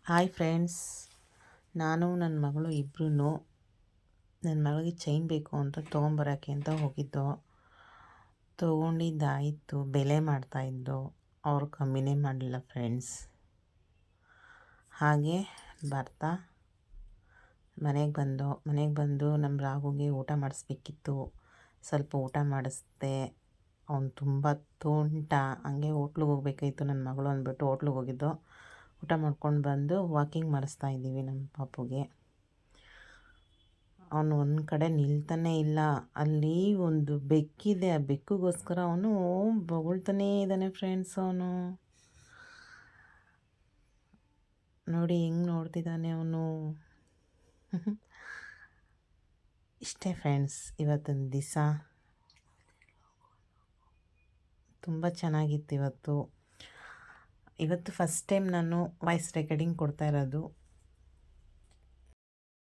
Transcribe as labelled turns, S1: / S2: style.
S1: Hi friends, ನಾನು ನನ್ನ ಮಗಳು ಇಬ್ಬರೂ ನನ್ನ ಮಗಳಿಗೆ ಚೈನ್ ಬೇಕು ಅಂತ ತೊಗೊಂಬರೋಕ್ಕೆ ಅಂತ ಹೋಗಿದ್ದೋ. ತೊಗೊಂಡಿದ್ದಾಯಿತು, ಬೆಲೆ ಮಾಡ್ತಾಯಿದ್ದು. ಅವರು ಕಮ್ಮಿನೇ ಮಾಡಲಿಲ್ಲ ಫ್ರೆಂಡ್ಸ್. ಹಾಗೆ ಬರ್ತಾ ಮನೆಗೆ ಬಂದು ನಮ್ಮ ರಾಹುಗೆ ಊಟ ಮಾಡಿಸ್ಬೇಕಿತ್ತು. ಸ್ವಲ್ಪ ಊಟ ಮಾಡಿಸ್ದೆ. ಅವನು ತುಂಬ ತುಂಟ. ಹಂಗೆ ಹೋಟ್ಲಿಗೆ ಹೋಗ್ಬೇಕಾಯ್ತು ನನ್ನ ಮಗಳು ಅಂದ್ಬಿಟ್ಟು ಹೋಟ್ಲಿಗೆ ಹೋಗಿದ್ದು. ಊಟ ಮಾಡ್ಕೊಂಡು ಬಂದು ವಾಕಿಂಗ್ ಮಾಡಿಸ್ತಾ ಇದ್ದೀವಿ ನಮ್ಮ ಪಾಪುಗೆ. ಅವನು ಒಂದು ಕಡೆ ನಿಲ್ತಾನೇ ಇಲ್ಲ. ಅಲ್ಲಿ ಒಂದು ಬೆಕ್ಕಿದೆ, ಆ ಬೆಕ್ಕಿಗೋಸ್ಕರ ಅವನು ಬೊಗಳ್ತಾನೇ ಇದ್ದಾನೆ ಫ್ರೆಂಡ್ಸ್. ಅವನು ನೋಡಿ ಹೆಂಗೆ ನೋಡ್ತಿದ್ದಾನೆ ಅವನು. ಇಷ್ಟೇ ಫ್ರೆಂಡ್ಸ್, ಇವತ್ತಿನ ದಿವಸ ತುಂಬ ಚೆನ್ನಾಗಿತ್ತು. ಇವತ್ತು ಫಸ್ಟ್ ಟೈಮ್ ನಾನು ವಾಯ್ಸ್ ರೆಕಾರ್ಡಿಂಗ್ ಕೊಡ್ತಾ ಇರೋದು.